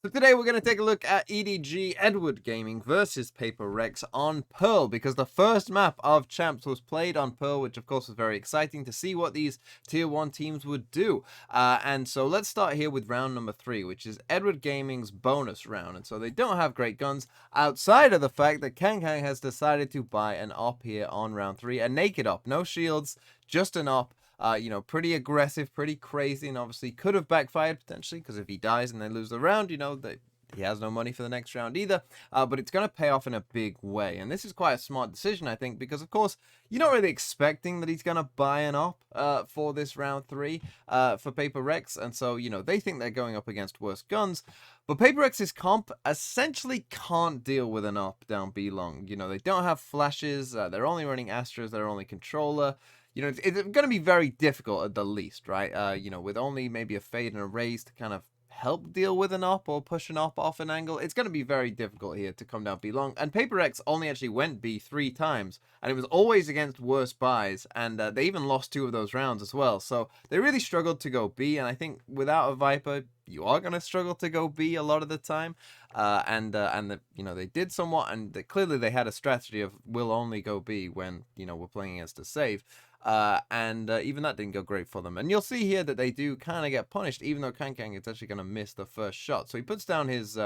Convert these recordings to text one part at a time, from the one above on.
So today we're going to take a look at EDG Edward Gaming versus Paper Rex on Pearl, because the first map of Champs was played on Pearl, which of course was very exciting to see what these tier 1 teams would do. And so let's start here with round number 3, which is Edward Gaming's bonus round. And so they don't have great guns outside of the fact that Kangkang has decided to buy an op here on round 3, a naked op, no shields, just an op. Pretty aggressive, pretty crazy, and obviously could have backfired potentially, because if he dies and they lose the round, he has no money for the next round either. But it's going to pay off in a big way. And this is quite a smart decision, I think, because, of course, you're not really expecting that he's going to buy an op for this round 3 for Paper Rex. And so, they think they're going up against worse guns. But Paper Rex's comp essentially can't deal with an op down B long. They don't have flashes. They're only running Astras. They're only controller. It's going to be very difficult at the least, right? With only maybe a fade and a raise to kind of help deal with an op or push an op off an angle, it's going to be very difficult here to come down B long. And Paper X only actually went B 3 times, and it was always against worse buys, and they even lost 2 of those rounds as well. So they really struggled to go B, and I think without a Viper, you are going to struggle to go B a lot of the time. They did somewhat, and clearly they had a strategy of we'll only go B when, we're playing against a save. Even that didn't go great for them. And you'll see here that they do kind of get punished, even though Kangkang is actually going to miss the first shot. So he puts down his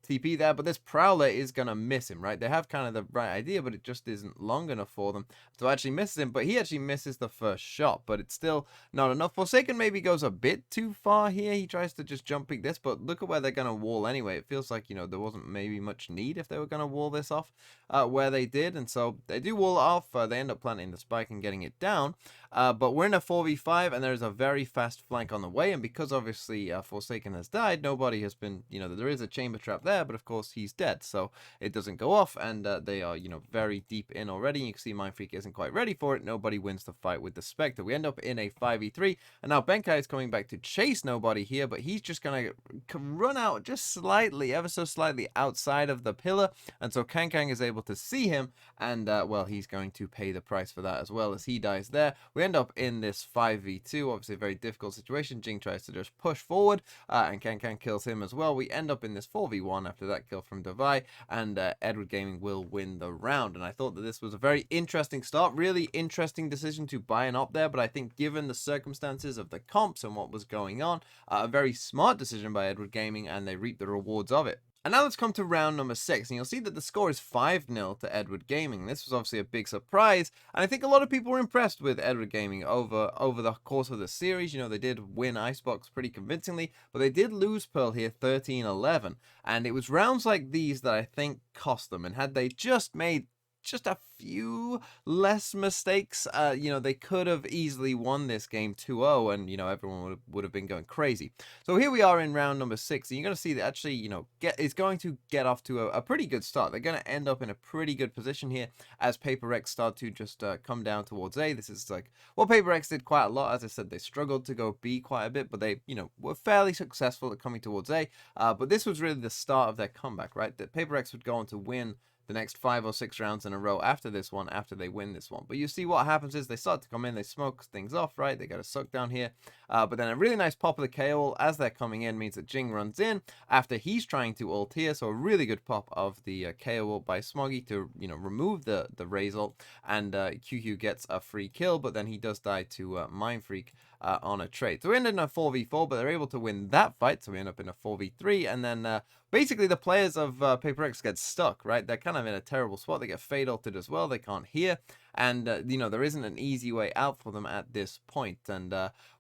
TP there, but this Prowler is going to miss him, right? They have kind of the right idea, but it just isn't long enough for them to actually miss him. But he actually misses the first shot, but it's still not enough. Forsaken maybe goes a bit too far here. He tries to just jump peek this, but look at where they're going to wall anyway. It feels like, there wasn't maybe much need if they were going to wall this off where they did. And so they do wall it off. They end up planting the spike and getting it down. But we're in a 4v5, and there's a very fast flank on the way, and because obviously Forsaken has died, nobody has been, there is a chamber trap there, but of course he's dead, so it doesn't go off, and they are, very deep in already. You can see Mindfreak isn't quite ready for it. Nobody wins the fight with the Spectre. We end up in a 5v3, and now Benkai is coming back to chase nobody here, but he's just gonna run out just slightly, ever so slightly outside of the pillar, and so Kangkang is able to see him, and well, he's going to pay the price for that as well, as he dies there. We end up in this 5v2, obviously a very difficult situation. Jinggg tries to just push forward, and Kangkang kills him as well. We end up in this 4v1 after that kill from Devi, and Edward Gaming will win the round. And I thought that this was a very interesting start, really interesting decision to buy an op there, but I think given the circumstances of the comps and what was going on, a very smart decision by Edward Gaming, and they reap the rewards of it. And now let's come to round number 6, and you'll see that the score is 5-0 to Edward Gaming. This was obviously a big surprise, and I think a lot of people were impressed with Edward Gaming over the course of the series. They did win Icebox pretty convincingly, but they did lose Pearl here 13-11, and it was rounds like these that I think cost them, and had they just made just a few less mistakes, they could have easily won this game 2-0, and everyone would have been going crazy. So here we are in round number 6, and you're going to see that actually it's going to get off to a pretty good start. They're going to end up in a pretty good position here as Paper X start to just come down towards A. This is like what Paper X did quite a lot. As I said, they struggled to go B quite a bit, but they were fairly successful at coming towards A. But this was really the start of their comeback, right? That Paper X would go on to win the next 5 or 6 rounds in a row after this one, after they win this one. But you see what happens is they start to come in, they smoke things off, right? They got a suck down here. But then a really nice pop of the KO as they're coming in means that Jinggg runs in after he's trying to ult here. So a really good pop of the KO ult by Smoggy to, remove the raise ult. And QQ gets a free kill, but then he does die to Mindfreak on a trade. So we end in a 4v4, but they're able to win that fight. So we end up in a 4v3, and then basically the players of Paper X get stuck, right? They're kind of in a terrible spot. They get fade ulted as well. They can't hear, and there isn't an easy way out for them at this point. And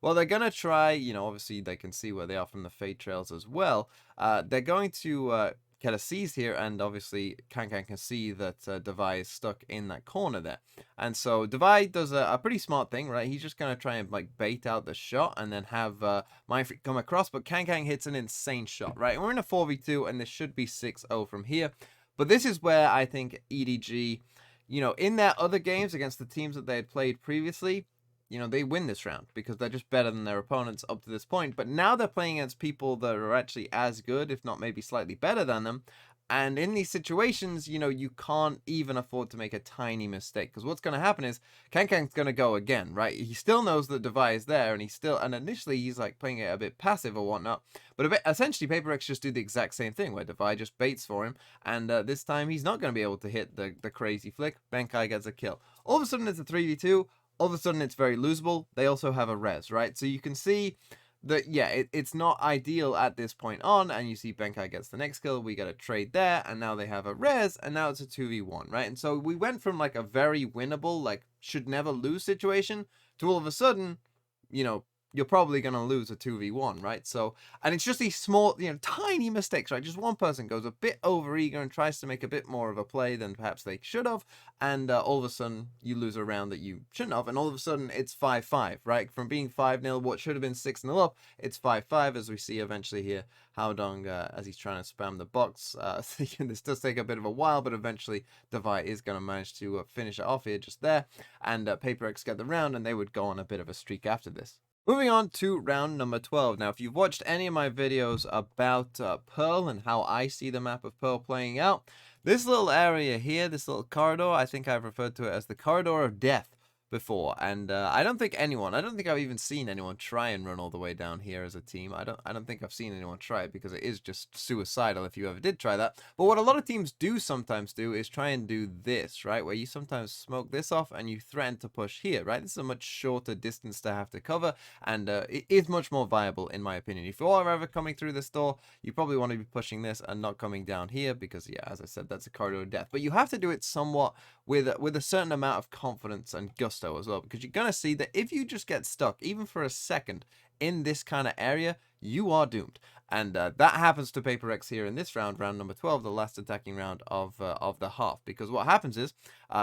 well, they're gonna try, obviously they can see where they are from the fade trails as well. They're going to get a seize here, and obviously Kangkang can see that Devi is stuck in that corner there, and so Devi does a pretty smart thing, right? He's just gonna try and like bait out the shot and then have Mindfreak come across, but Kangkang hits an insane shot, right? And we're in a 4v2, and this should be 6-0 from here. But this is where I think EDG, in their other games against the teams that they had played previously, they win this round because they're just better than their opponents up to this point. But now they're playing against people that are actually as good, if not maybe slightly better than them. And in these situations, you know, you can't even afford to make a tiny mistake, because what's going to happen is Kangkang's going to go again, right? He still knows that Devi is there, and and initially he's like playing it a bit passive or whatnot, but essentially Paper Rex just do the exact same thing, where Devi just baits for him, and this time he's not going to be able to hit the crazy flick. Benkai gets a kill. All of a sudden it's a 3v2, all of a sudden it's very losable. They also have a res, right? So you can see that, yeah, it's not ideal at this point on, and you see Benkai gets the next kill, we get a trade there, and now they have a res, and now it's a 2v1, right? And so we went from like a very winnable, like should never lose situation, to all of a sudden, you know, you're probably going to lose a 2v1, right? So, and it's just these small, you know, tiny mistakes, right? Just one person goes a bit overeager and tries to make a bit more of a play than perhaps they should have, and all of a sudden you lose a round that you shouldn't have, and all of a sudden it's 5-5, right? From being 5-0, what should have been 6-0 up, it's 5-5, as we see eventually here, Haodong, as he's trying to spam the box. This does take a bit of a while, but eventually Devi is going to manage to finish it off here just there, and Paper X get the round, and they would go on a bit of a streak after this. Moving on to round number 12. Now, if you've watched any of my videos about Pearl and how I see the map of Pearl playing out, this little area here, this little corridor, I think I've referred to it as the corridor of death before, and I don't think I've even seen anyone try and run all the way down here as a team. I don't think I've seen anyone try it, because it is just suicidal if you ever did try that. But what a lot of teams do sometimes do is try and do this, right, where you sometimes smoke this off and you threaten to push here, right? This is a much shorter distance to have to cover, and it is much more viable in my opinion. If you are ever coming through this door, you probably want to be pushing this and not coming down here, because yeah, as I said, that's a corridor of death. But you have to do it somewhat with a certain amount of confidence and gusto as well, because you're going to see that if you just get stuck even for a second in this kind of area, you are doomed. And that happens to Paper X here in this round, round number 12, the last attacking round of the half. Because what happens is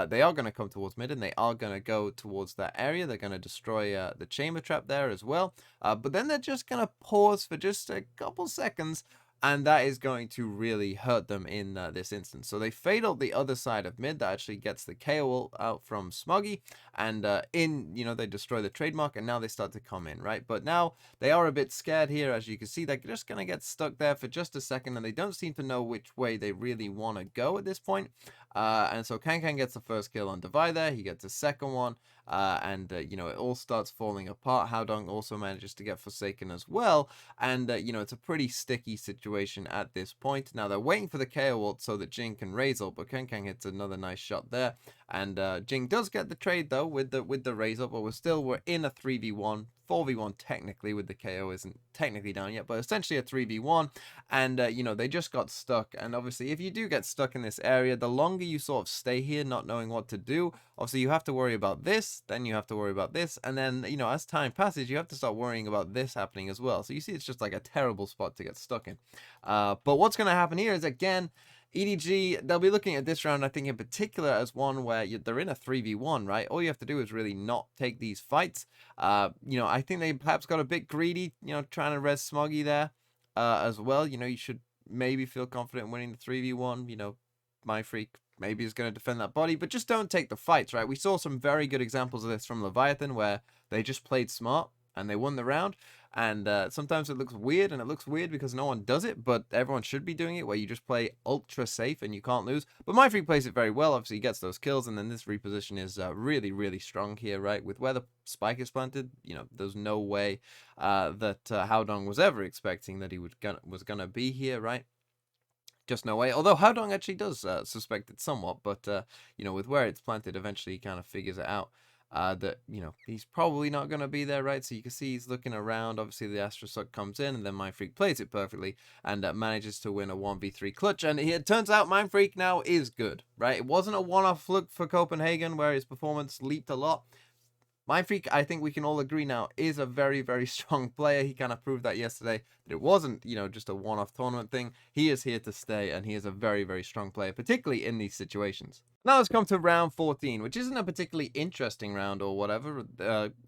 they are going to come towards mid, and they are going to go towards that area. They're going to destroy the chamber trap there as well. But then they're just going to pause for just a couple seconds, and that is going to really hurt them in this instance. So they fatal the other side of mid. That actually gets the KO ult out from Smoggy, and they destroy the trademark, and now they start to come in, right? But now they are a bit scared here. As you can see, they're just going to get stuck there for just a second, and they don't seem to know which way they really want to go at this point. And so Kangkang gets the first kill on Devi there. He gets a second one, it all starts falling apart. Haodong also manages to get Forsaken as well, and it's a pretty sticky situation at this point. Now they're waiting for the KO ult so that Jinggg can raise ult, but Kangkang hits another nice shot there, and Jinggg does get the trade though with the raise ult, but we're in a 3v1. 4v1 technically, with the KO isn't technically down yet, but essentially a 3v1, and they just got stuck. And obviously if you do get stuck in this area, the longer you sort of stay here not knowing what to do, obviously you have to worry about this, then you have to worry about this, and then as time passes you have to start worrying about this happening as well. So you see, it's just like a terrible spot to get stuck in. But what's going to happen here is, again, EDG, they'll be looking at this round, I think, in particular as one where they're in a 3v1, right? All you have to do is really not take these fights. I think they perhaps got a bit greedy, trying to res Smoggy there as well. You should maybe feel confident in winning the 3v1. Mindfreak maybe is going to defend that body, but just don't take the fights, right? We saw some very good examples of this from Leviathan, where they just played smart and they won the round. And sometimes it looks weird, and it looks weird because no one does it, but everyone should be doing it, where you just play ultra safe and you can't lose. But Mindfreak plays it very well. Obviously he gets those kills, and then this reposition is really, really strong here, right? With where the spike is planted, there's no way that Haodong was ever expecting that he was gonna be here, right? Just no way. Although Haodong actually does suspect it somewhat, but with where it's planted, eventually he kind of figures it out. That he's probably not going to be there, right? So you can see he's looking around. Obviously the Astrosuck comes in, and then Mindfreak plays it perfectly and manages to win a 1v3 clutch. And it turns out Mindfreak now is good, right? It wasn't a one-off look for Copenhagen where his performance leaped a lot. Mindfreak, I think we can all agree now, is a very, very strong player. He kind of proved that yesterday, that it wasn't, just a one-off tournament thing. He is here to stay, and he is a very, very strong player, particularly in these situations. Now let's come to round 14, which isn't a particularly interesting round or whatever.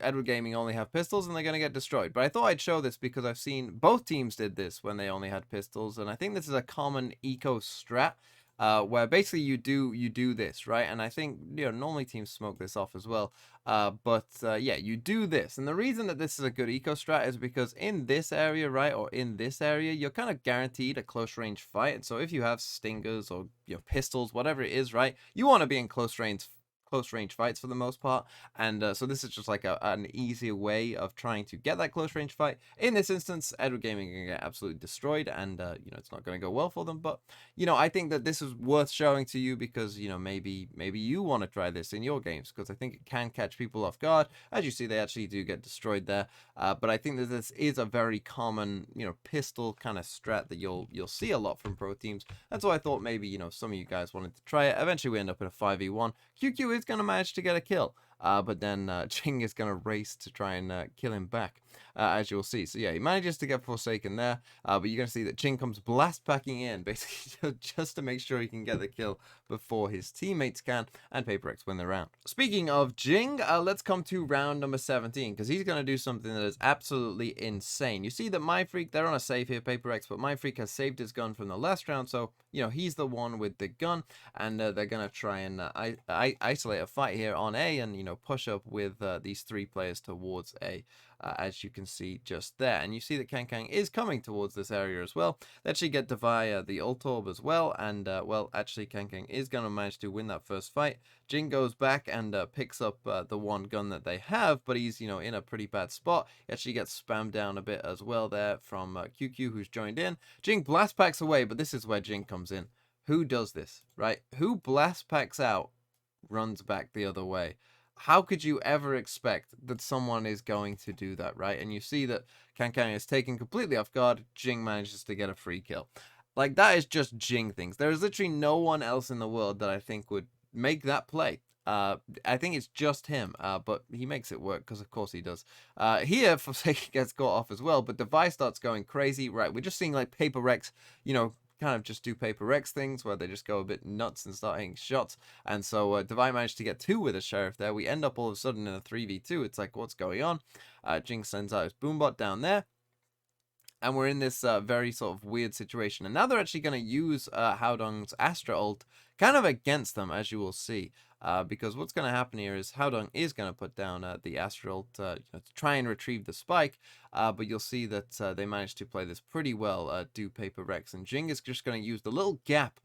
Edward Gaming only have pistols, and they're going to get destroyed. But I thought I'd show this because I've seen both teams did this when they only had pistols, and I think this is a common eco strat. where basically you do this, right? And I think, normally teams smoke this off as well. But yeah, you do this. And the reason that this is a good eco strat is because in this area, right, or in this area, you're kind of guaranteed a close range fight. And so if you have stingers or pistols, whatever it is, right, you want to be in close range fights for the most part. And so this is just like an easier way of trying to get that close range fight. In this instance, Edward Gaming can get absolutely destroyed, and it's not going to go well for them. But I think that this is worth showing to you because maybe you want to try this in your games, because I think it can catch people off guard. As you see, they actually do get destroyed there. But I think that this is a very common pistol kind of strat that you'll see a lot from pro teams. And so I thought maybe some of you guys wanted to try it. Eventually we end up in a 5v1. QQ is going to manage to get a kill. But then Jinggg is going to race to try and kill him back, as you'll see. So yeah, he manages to get Forsaken there, but you're going to see that Jinggg comes blast packing in, basically just to make sure he can get the kill before his teammates can, and Paper Rex win the round. Speaking of Jinggg, let's come to round number 17, because he's going to do something that is absolutely insane. You see that Mindfreak, they're on a save here, Paper Rex, but Mindfreak has saved his gun from the last round, so, he's the one with the gun, and they're going to try and isolate a fight here on A, and, push up with these 3 players towards A, as you can see just there. And you see that Kangkang is coming towards this area as well. They actually get to via the ult orb as well, and well, actually Kangkang is going to manage to win that first fight. Jinggg goes back and picks up the one gun that they have, but he's in a pretty bad spot. He actually gets spammed down a bit as well there from QQ, who's joined in. Jinggg blast packs away, but this is where Jinggg comes in. Who does this, right? Who blast packs out, runs back the other way? How could you ever expect that someone is going to do that, right? And you see that Kangkang is taken completely off guard. Jinggg manages to get a free kill. Like, that is just Jinggg things. There is literally no one else in the world that I think would make that play. I think it's just him, but he makes it work because of course he does. Here, Forsaken gets caught off as well, but Device starts going crazy. Right, we're just seeing like Paper Rex, kind of just do Paper Rex things where they just go a bit nuts and start hitting shots. And so Devi managed to get 2 with a Sheriff there. We end up all of a sudden in a 3v2. It's like, what's going on? Jinggg sends out his Boombot down there. And we're in this very sort of weird situation. And now they're actually going to use Haodong's Astra ult kind of against them, as you will see. Because what's going to happen here is Haodong is going to put down the Astra ult to try and retrieve the spike. But you'll see that they managed to play this pretty well, do Paper Rex. And Jinggg is just going to use the little gap,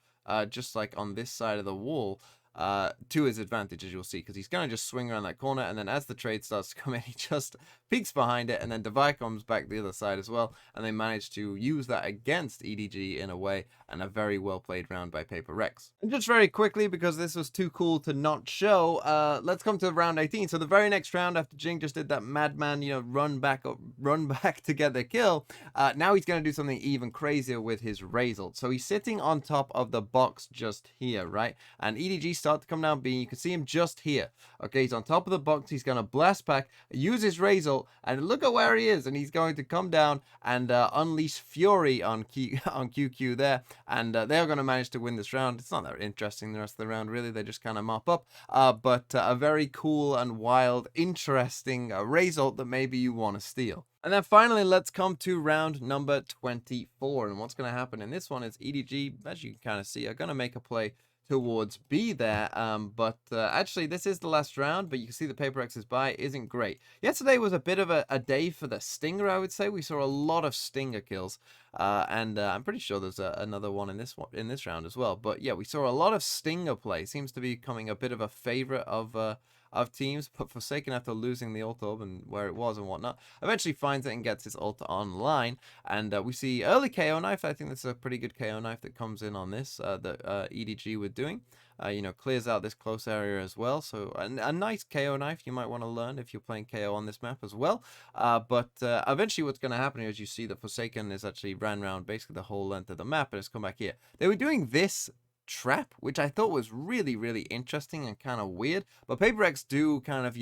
just like on this side of the wall, to his advantage, as you'll see, because he's going to just swing around that corner, and then as the trade starts to come in, he just peeks behind it, and then Devi comes back the other side as well, and they manage to use that against EDG in a way, and a very well played round by Paper Rex. And just very quickly, because this was too cool to not show, let's come to round 18. So the very next round, after Jinggg just did that madman, run back to get the kill, now he's going to do something even crazier with his Raze ult. So he's sitting on top of the box just here, right? And EDG start to come down B. You can see him just here. Okay, he's on top of the box. He's going to blast pack, use his Raze ult, and look at where he is. And he's going to come down and unleash Fury on QQ there. And they're going to manage to win this round. It's not that interesting the rest of the round, really. They just kind of mop up. But a very cool and wild, interesting Raze ult that maybe you want to steal. And then finally, let's come to round number 24. And what's going to happen in this one is EDG, as you can kind of see, are going to make a play towards B there, but actually this is the last round, but you can see the Paper X's buy isn't great. Yesterday was a bit of a day for the Stinger, I would say. We saw a lot of Stinger kills, and I'm pretty sure there's another one in this round as well. But yeah, we saw a lot of Stinger play. Seems to be becoming a bit of a favorite of teams, but Forsaken, after losing the ult orb and where it was and whatnot, eventually finds it and gets his ult online. And we see early KO knife. I think that's a pretty good KO knife that comes in on this, that EDG were doing. Clears out this close area as well. So a nice KO knife you might want to learn if you're playing KO on this map as well. But eventually what's going to happen here is you see that Forsaken is actually ran around basically the whole length of the map and has come back here. They were doing this trap, which I thought was really, really interesting and kind of weird. But Paper Rex do kind of,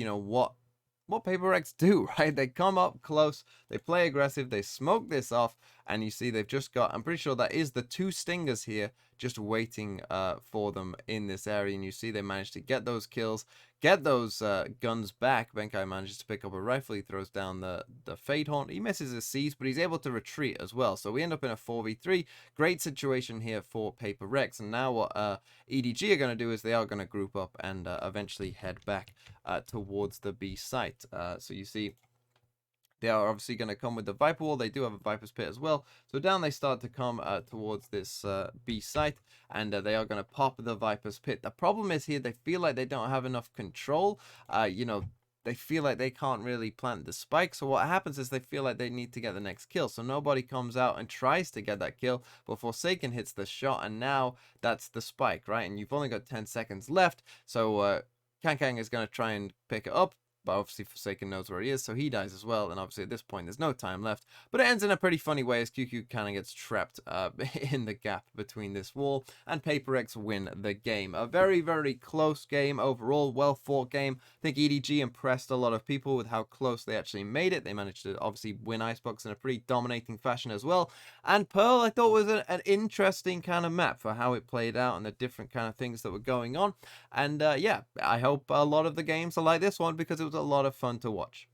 what Paper Rex do, right? They come up close, they play aggressive, they smoke this off, And you see they've just got, I'm pretty sure that is the 2 stingers here just waiting for them in this area. And you see they managed to get those kills, get those guns back. Benkai manages to pick up a rifle. He throws down the Fade Horn. He misses his C's, but he's able to retreat as well. So we end up in a 4v3. Great situation here for Paper Rex. And now what EDG are going to do is they are going to group up and eventually head back towards the B site. So you see they are obviously going to come with the Viper Wall. They do have a Viper's Pit as well. So down they start to come towards this B site. And they are going to pop the Viper's Pit. The problem is here, they feel like they don't have enough control. You know, they feel like they can't really plant the spike. So what happens is they feel like they need to get the next kill. So nobody comes out and tries to get that kill. But Forsaken hits the shot. And now that's the spike, right? And you've only got 10 seconds left. So Kangkang is going to try and pick it up. But obviously Forsaken knows where he is, so he dies as well. And obviously at this point, there's no time left. But it ends in a pretty funny way as QQ kind of gets trapped in the gap between this wall. And Paper X win the game. A very, very close game overall. Well-fought game. I think EDG impressed a lot of people with how close they actually made it. They managed to obviously win Icebox in a pretty dominating fashion as well. And Pearl, I thought, was an interesting kind of map for how it played out and the different kind of things that were going on. And yeah, I hope a lot of the games are like this one because it was a lot of fun to watch.